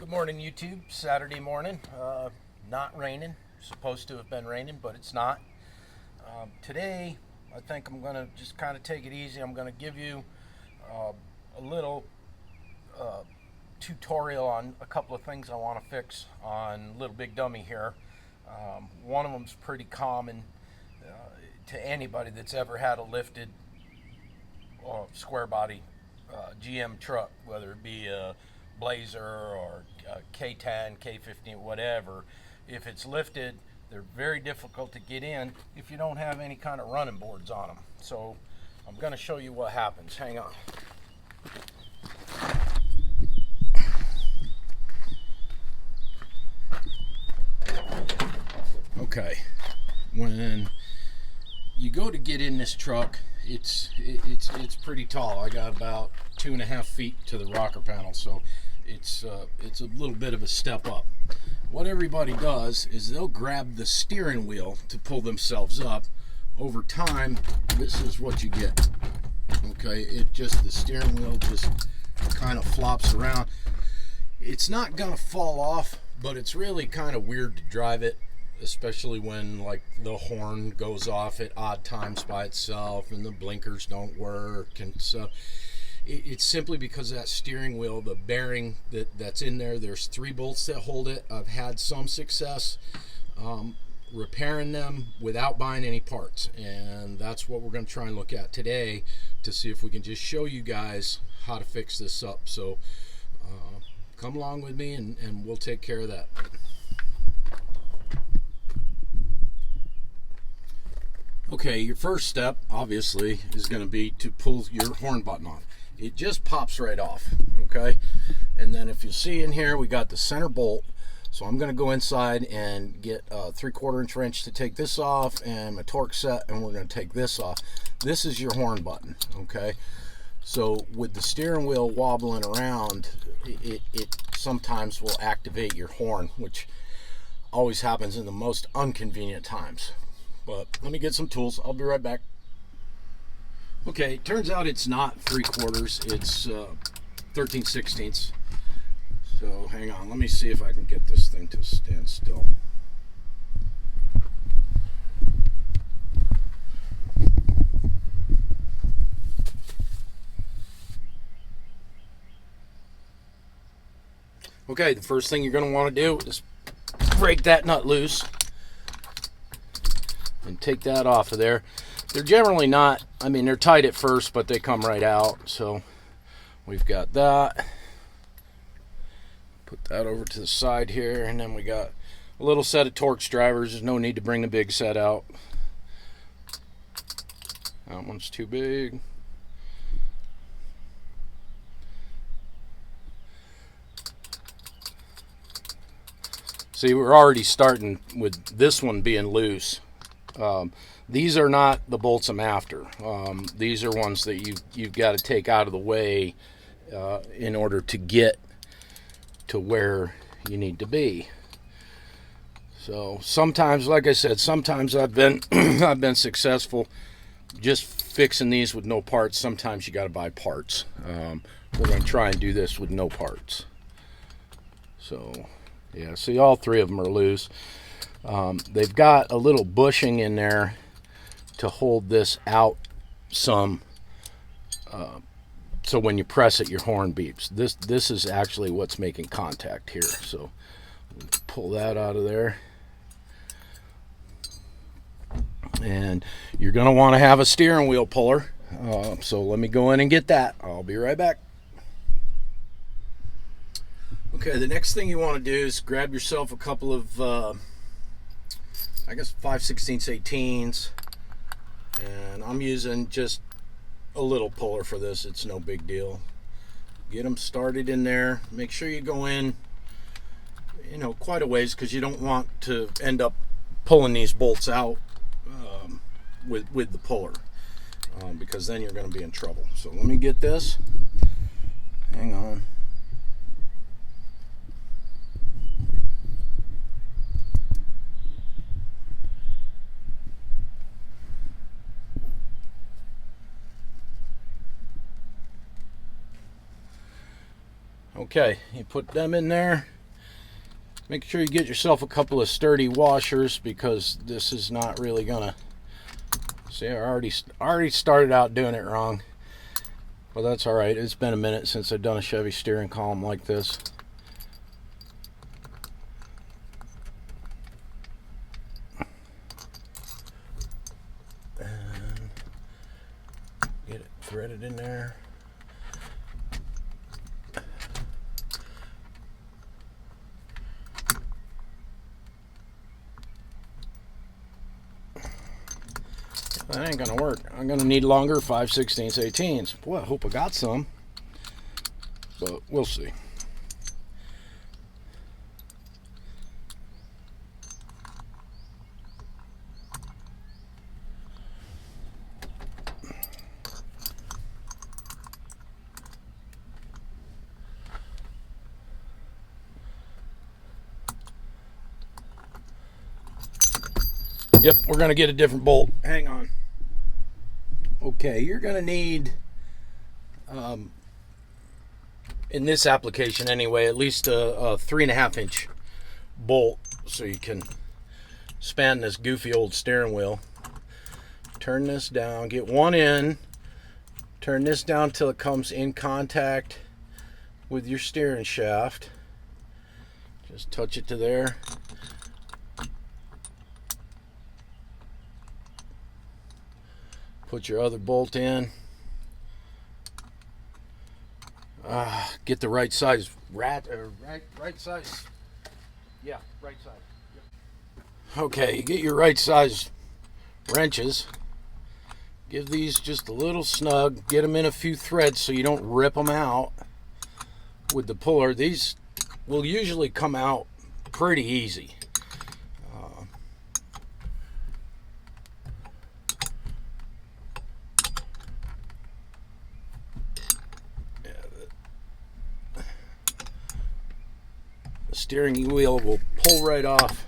Good morning, YouTube. Saturday morning. Not raining. Supposed to have been raining, but it's not. Today, I think I'm going to just kind of take it easy. I'm going to give you a little tutorial on a couple of things I want to fix on Little Big Dummy here. One of them's pretty common to anybody that's ever had a lifted square body GM truck, whether it be a Blazer or K10, K15, whatever. If it's lifted, they're very difficult to get in if you don't have any kind of running boards on them. So I'm going to show you what happens. Hang on. Okay, when you go to get in this truck, it's pretty tall. I got about 2.5 feet to the rocker panel, so it's a little bit of a step up. What everybody does is they'll grab the steering wheel to pull themselves up. Over time, this is what you get. Okay, the steering wheel just kind of flops around. It's not gonna fall off, but it's really kind of weird to drive it, especially when like the horn goes off at odd times by itself and the blinkers don't work. And so it's simply because of that steering wheel, the bearing that's in there. There's 3 bolts that hold it. I've had some success repairing them without buying any parts, and that's what we're going to try and look at today to see if we can just show you guys how to fix this up. So come along with me and we'll take care of that. Okay, your first step obviously is going to be to pull your horn button off. It just pops right off, okay? And then if you see in here, we got the center bolt. So I'm going to go inside and get a 3/4 inch wrench to take this off and my torque set, and we're going to take this off. This is your horn button, okay? So with the steering wheel wobbling around, it sometimes will activate your horn, which always happens in the most inconvenient times. But let me get some tools. I'll be right back. Okay, turns out it's not 3/4, it's 13/16. So hang on, let me see if I can get this thing to stand still. Okay, the first thing you're going to want to do is break that nut loose and take that off of there. They're generally not, I mean, they're tight at first, but they come right out. So we've got that. Put that over to the side here, and then we got a little set of Torx drivers. There's no need to bring the big set out. That one's too big. See, we're already starting with this one being loose. These are not the bolts I'm after. These are ones that you've got to take out of the way in order to get to where you need to be. So sometimes, like I said, sometimes I've been I've been successful just fixing these with no parts. Sometimes you got to buy parts. We're going to try and do this with no parts. So yeah, see, all 3 of them are loose. They've got a little bushing in there to hold this out some, so when you press it, your horn beeps. This is actually what's making contact here. So pull that out of there, and you're going to want to have a steering wheel puller. So let me go in and get that. I'll be right back. Okay, the next thing you want to do is grab yourself a couple of I guess 5/16 18s, and I'm using just a little puller for this. It's no big deal. Get them started in there. Make sure you go in, you know, quite a ways, because you don't want to end up pulling these bolts out with the puller, because then you're going to be in trouble. So let me get this. Hang on. Okay, you put them in there. Make sure you get yourself a couple of sturdy washers, because this is not really gonna, see, I already started out doing it wrong, but that's all right. It's been a minute since I've done a Chevy steering column like this. And get it threaded in there. That ain't gonna work. I'm gonna need longer 5/16 18s. Boy, I hope I got some, but we'll see. Yep, we're gonna get a different bolt. Hang on. Okay, you're gonna need, in this application anyway, at least a 3.5 inch bolt, so you can span this goofy old steering wheel. Turn this down, get one in, turn this down till it comes in contact with your steering shaft. Just touch it to there. Put your other bolt in. Get the right size right size. Yeah, right size. Yep. Okay, you get your right size wrenches. Give these just a little snug. Get them in a few threads so you don't rip them out with the puller. These will usually come out pretty easy. Steering wheel will pull right off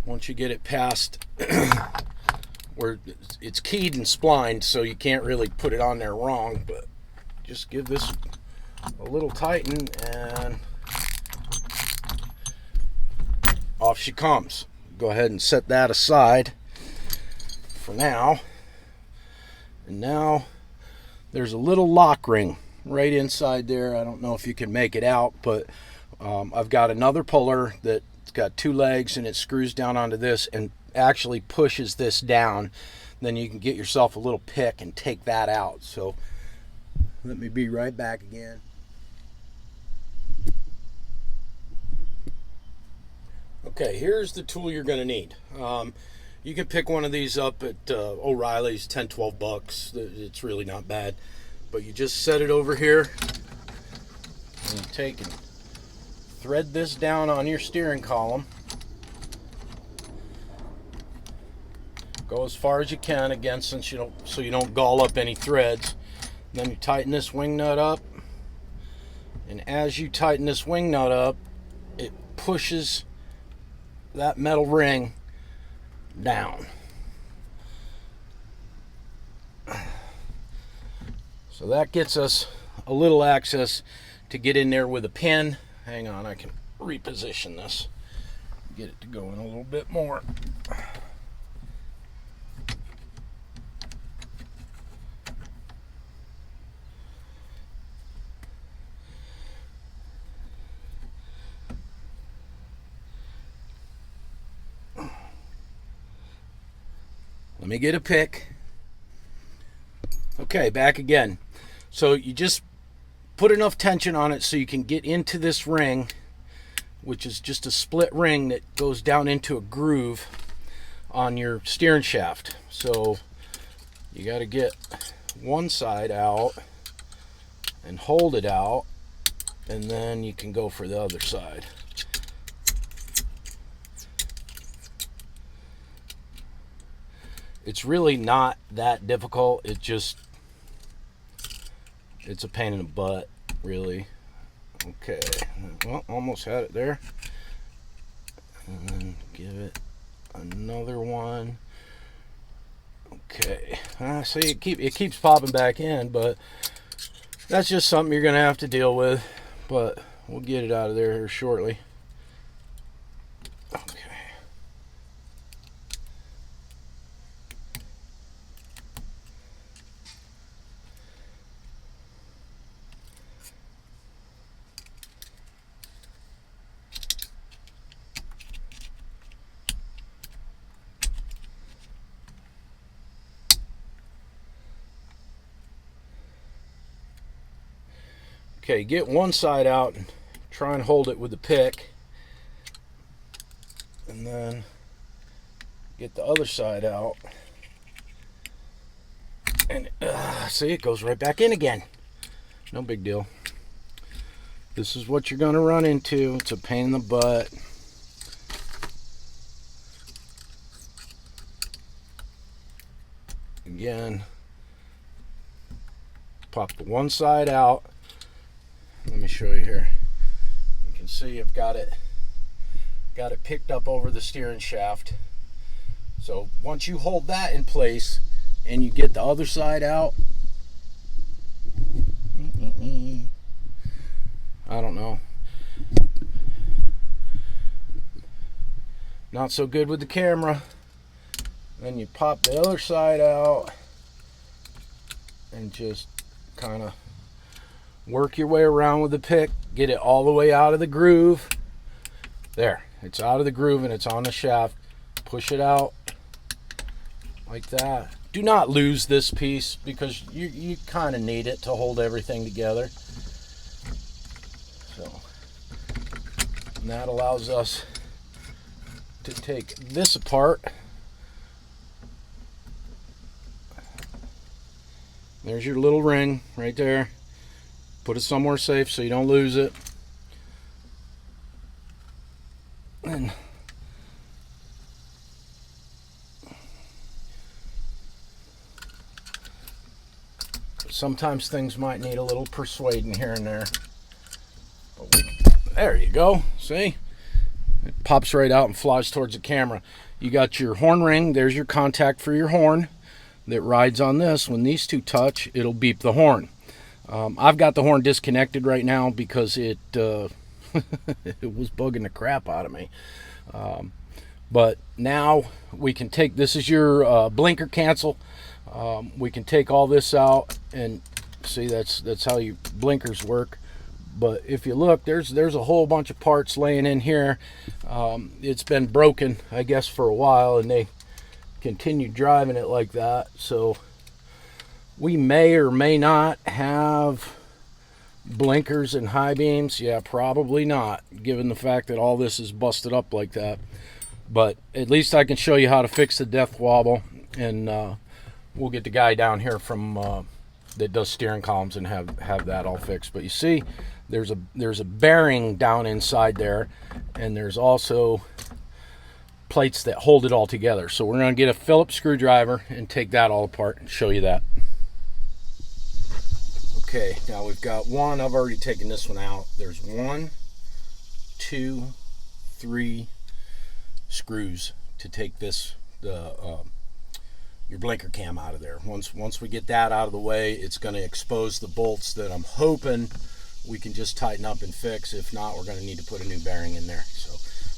once you get it past where it's keyed and splined, so you can't really put it on there wrong, but just give this a little tighten and off she comes. Go ahead and set that aside for now. And now there's a little lock ring right inside there. I don't know if you can make it out, but I've got another puller that's got two legs, and it screws down onto this and actually pushes this down. Then you can get yourself a little pick and take that out. So let me be right back again. Okay, here's the tool you're going to need. You can pick one of these up at O'Reilly's, 10-12 bucks. It's really not bad. But you just set it over here and take and thread this down on your steering column. Go as far as you can, again, so you don't gall up any threads. Then you tighten this wing nut up, and as you tighten this wing nut up, it pushes that metal ring down. So that gets us a little access to get in there with a pin. Hang on, I can reposition this, get it to go in a little bit more. Let me get a pick. Okay, back again. So you just put enough tension on it so you can get into this ring, which is just a split ring that goes down into a groove on your steering shaft. So you got to get one side out and hold it out, and then you can go for the other side. It's really not that difficult. It's a pain in the butt, really. Okay, well, almost had it there. And then give it another one. Okay, see, it keeps popping back in, but that's just something you're gonna have to deal with. But we'll get it out of there here shortly. Okay. Okay, get one side out and try and hold it with the pick. And then get the other side out. And see, it goes right back in again. No big deal. This is what you're going to run into. It's a pain in the butt. Again, pop the one side out. Let me show you here. You can see I've got it picked up over the steering shaft. So once you hold that in place and you get the other side out, I don't know. Not so good with the camera. Then you pop the other side out and just kind of work your way around with the pick, get it all the way out of the groove. There, it's out of the groove and it's on the shaft. Push it out like that. Do not lose this piece because you kind of need it to hold everything together. So, and that allows us to take this apart. There's your little ring right there. Put it somewhere safe so you don't lose it. And sometimes things might need a little persuading here and there. There you go. See? It pops right out and flies towards the camera. You got your horn ring. There's your contact for your horn that rides on this. When these two touch, it'll beep the horn. I've got the horn disconnected right now because it it was bugging the crap out of me. But now we can take, this is your blinker cancel. We can take all this out and see that's how your blinkers work. But if you look, there's a whole bunch of parts laying in here. It's been broken, I guess, for a while, and they continued driving it like that. So we may or may not have blinkers and high beams. Yeah, probably not, given the fact that all this is busted up like that. But at least I can show you how to fix the death wobble, and we'll get the guy down here from that does steering columns and have that all fixed. But you see, there's a bearing down inside there, and there's also plates that hold it all together. So we're going to get a Phillips screwdriver and take that all apart and show you that. Okay, now we've got one. I've already taken this one out. There's 1, 2, 3 screws to take this your blinker cam out of there. Once we get that out of the way, it's going to expose the bolts that I'm hoping we can just tighten up and fix. If not, we're going to need to put a new bearing in there. So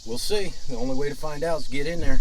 we'll see. The only way to find out is get in there.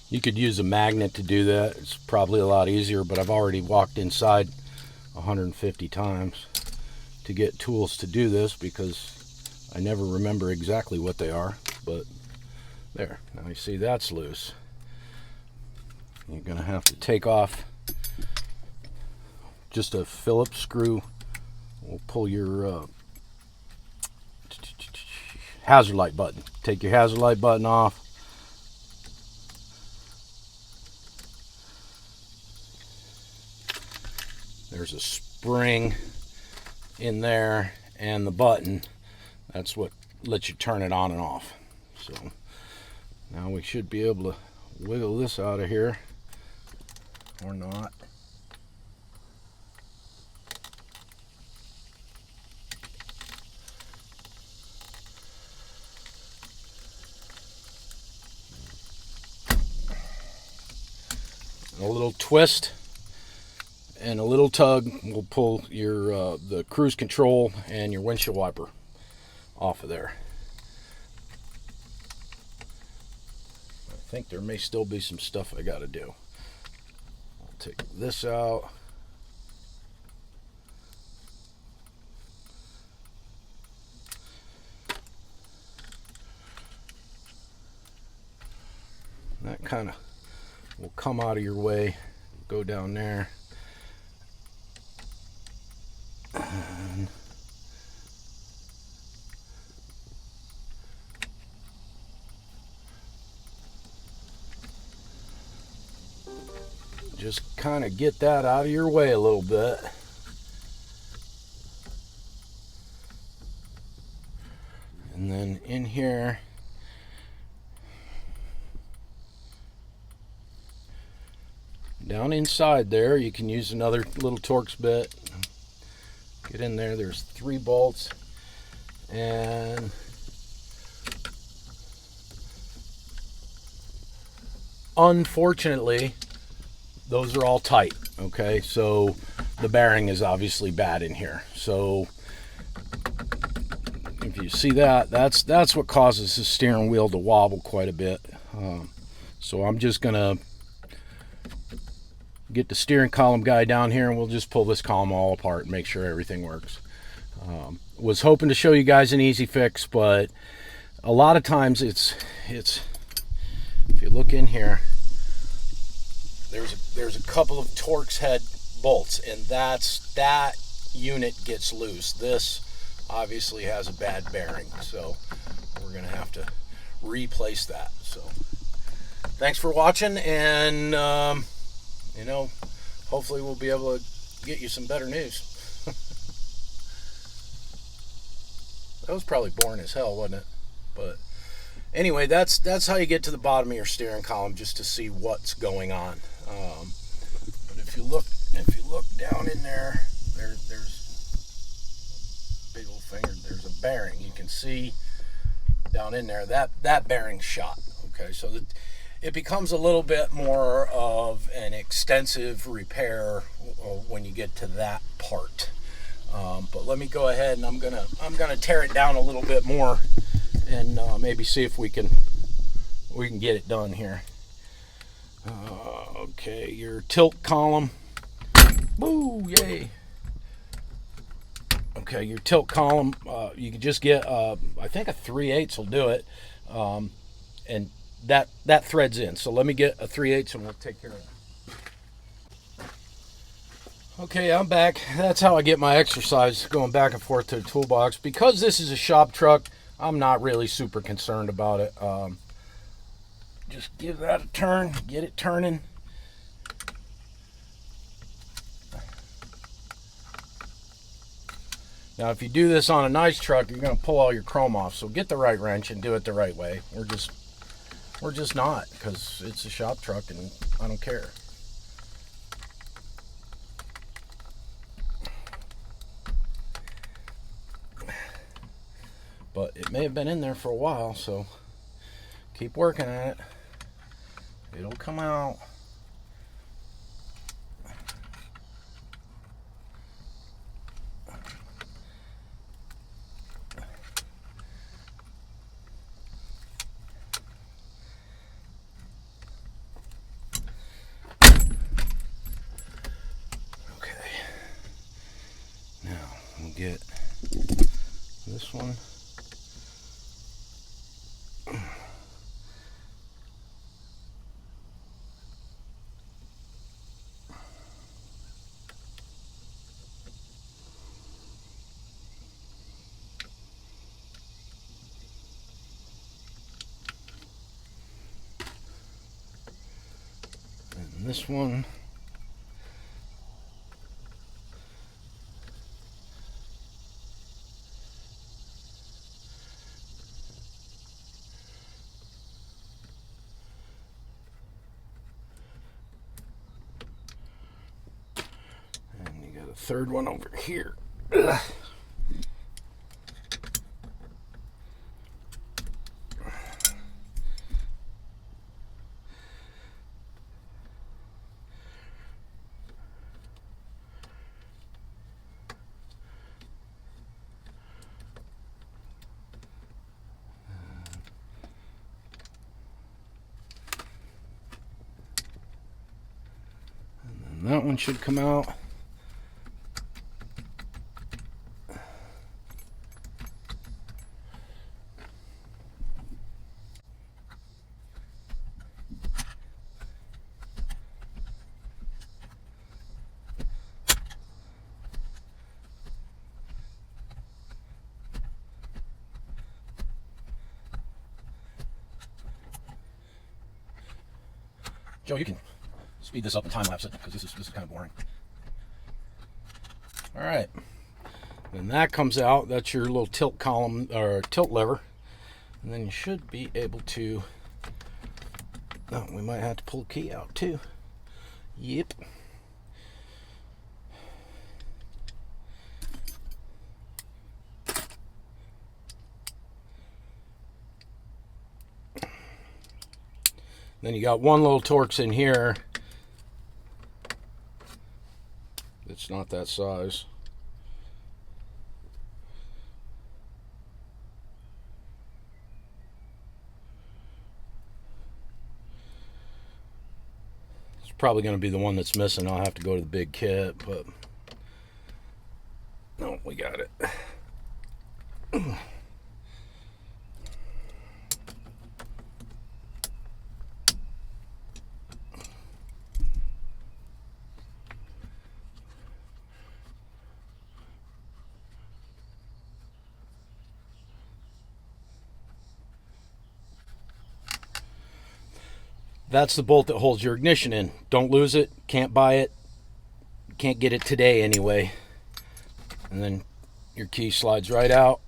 You could use a magnet to do that. It's probably a lot easier, but I've already walked inside 150 times to get tools to do this because I never remember exactly what they are. But there, now you see that's loose. You're going to have to take off just a Phillips screw. We'll pull your hazard light button. Take your hazard light button off. There's a spring in there, and the button, that's what lets you turn it on and off. So Now we should be able to wiggle this out of here, or not. A little twist and a little tug will pull your the cruise control and your windshield wiper off of there. I think there may still be some stuff I got to do. I'll take this out. That kind of will come out of your way, go down there. And just kind of get that out of your way a little bit. And then in here, down inside there, you can use another little Torx bit. Get in there, there's 3 bolts. And unfortunately, those are all tight, okay? So the bearing is obviously bad in here. So if you see that, that's what causes the steering wheel to wobble quite a bit. So I'm just gonna get the steering column guy down here and we'll just pull this column all apart and make sure everything works. Was hoping to show you guys an easy fix, but a lot of times it's if you look in here, there's a couple of Torx head bolts, and that unit gets loose. This obviously has a bad bearing, so we're gonna have to replace that. So thanks for watching, and you know, hopefully we'll be able to get you some better news. That was probably boring as hell, wasn't it? But anyway, that's how you get to the bottom of your steering column, just to see what's going on. But if you look down in there, there's big old finger. There's a bearing. You can see down in there that bearing's shot. Okay, so it becomes a little bit more of an extensive repair when you get to that part. But let me go ahead and I'm gonna tear it down a little bit more and maybe see if we can get it done here. Okay, your tilt column. Woo, yay. Okay, your tilt column, you can just get I think a 3/8 will do it, and that threads in. So let me get a 3/8 and we'll take care of that. Okay, I'm back. That's how I get my exercise, going back and forth to the toolbox. Because this is a shop truck, I'm not really super concerned about it. Just give that a turn, get it turning. Now, if you do this on a nice truck, you're going to pull all your chrome off. So get the right wrench and do it the right way. We're just not, because it's a shop truck and I don't care. But it may have been in there for a while, so keep working at it. It'll come out. Okay. Now we'll get this one. And this one. third one over here. Ugh. That one should come out. Joe, you can speed this up and time lapse it because this is kind of boring. All right, then that comes out. That's your little tilt column or tilt lever, and then you should be able to. Oh, we might have to pull the key out too. Yep. Then you got one little Torx in here. It's not that size. It's probably going to be the one that's missing. I'll have to go to the big kit, but no, we got it. That's the bolt that holds your ignition in. Don't lose it. Can't buy it. Can't get it today anyway. And then your key slides right out.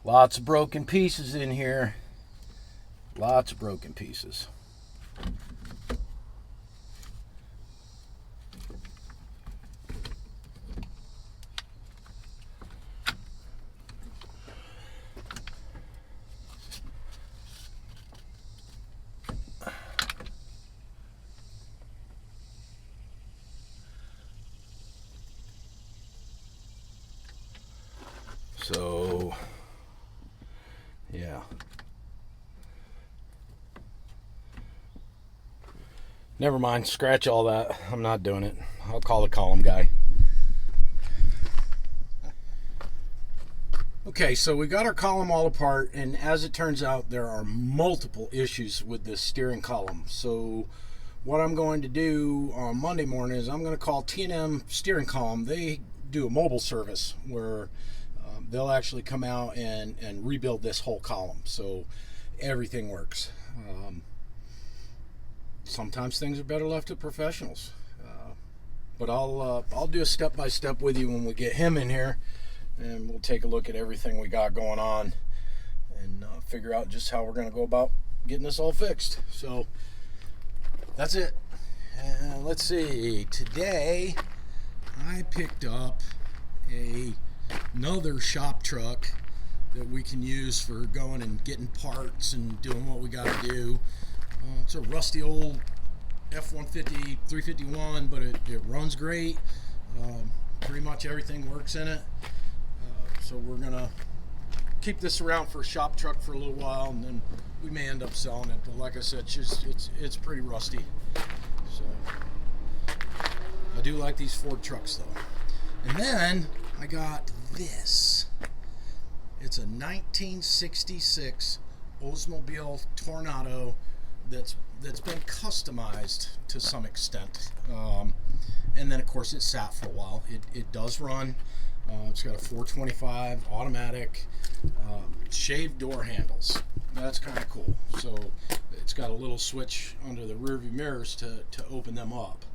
Lots of broken pieces in here. Lots of broken pieces. So, yeah. Never mind, scratch all that. I'm not doing it. I'll call the column guy. Okay, so we got our column all apart, and as it turns out, there are multiple issues with this steering column. So what I'm going to do on Monday morning is I'm going to call T&M Steering Column. They do a mobile service where they'll actually come out and rebuild this whole column so everything works. Sometimes things are better left to professionals, but I'll do a step-by-step with you when we get him in here, and we'll take a look at everything we got going on and figure out just how we're going to go about getting this all fixed. So that's it. Let's see, today I picked up another shop truck that we can use for going and getting parts and doing what we got to do. It's a rusty old F-150 351, but it runs great. Pretty much everything works in it. So we're gonna keep this around for a shop truck for a little while, and then we may end up selling it. But like I said, it's pretty rusty. So I do like these Ford trucks though. And then I got this. It's a 1966 Oldsmobile Tornado that's been customized to some extent. And then of course it sat for a while. It does run. It's got a 425 automatic, shaved door handles. That's kind of cool. So it's got a little switch under the rear view mirrors to open them up.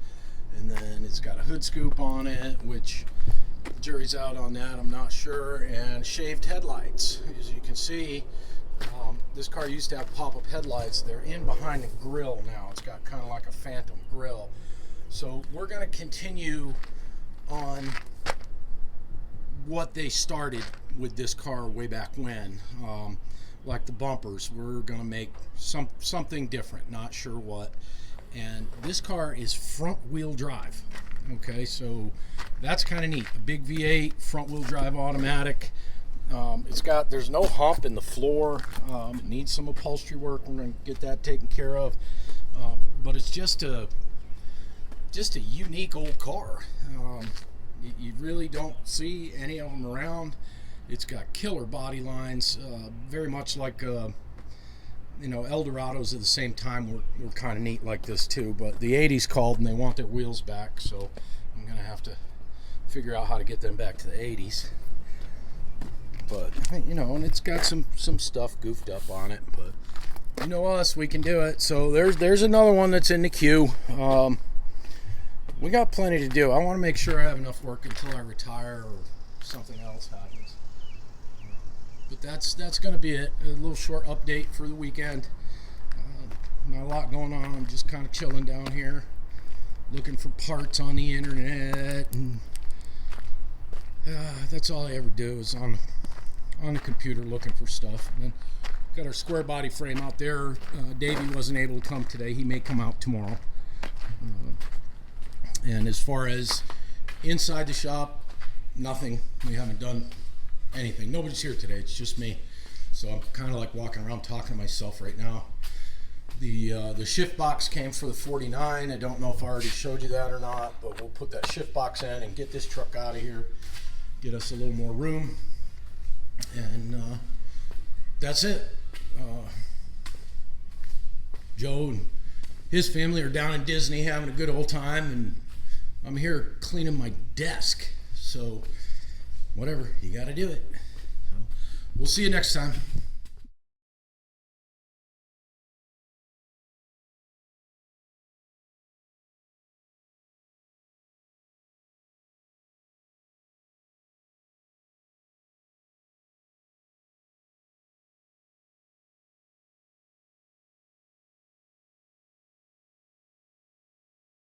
And then it's got a hood scoop on it, which jury's out on that, I'm not sure, and shaved headlights. As you can see, this car used to have pop-up headlights. They're in behind the grill now. It's got kind of like a phantom grill. So we're going to continue on what they started with this car way back when. Like the bumpers, we're going to make something different, not sure what. And this car is front wheel drive. Okay, so that's kind of neat. A big V8 front wheel drive automatic. There's no hump in the floor. It needs some upholstery work. We're going to get that taken care of. But it's just a unique old car. You really don't see any of them around. It's got killer body lines, very much like Eldorados at the same time were kind of neat like this too. But the 80s called and they want their wheels back, so I'm going to have to figure out how to get them back to the 80s. But, and it's got some stuff goofed up on it, but you know us, we can do it. So there's another one that's in the queue. We got plenty to do. I want to make sure I have enough work until I retire or something else happens. But that's going to be it. A little short update for the weekend. Not a lot going on. I'm just kind of chilling down here, looking for parts on the internet, and that's all I ever do is on the computer looking for stuff. And then got our square body frame out there. Davey wasn't able to come today. He may come out tomorrow. And as far as inside the shop, nothing. We haven't done anything. Nobody's here today. It's just me. So I'm kind of like walking around talking to myself right now. The shift box came for the 49. I don't know if I already showed you that or not, but we'll put that shift box in and get this truck out of here. Get us a little more room. And that's it. Joe and his family are down in Disney having a good old time, and I'm here cleaning my desk. So whatever, you got to do it. So we'll see you next time.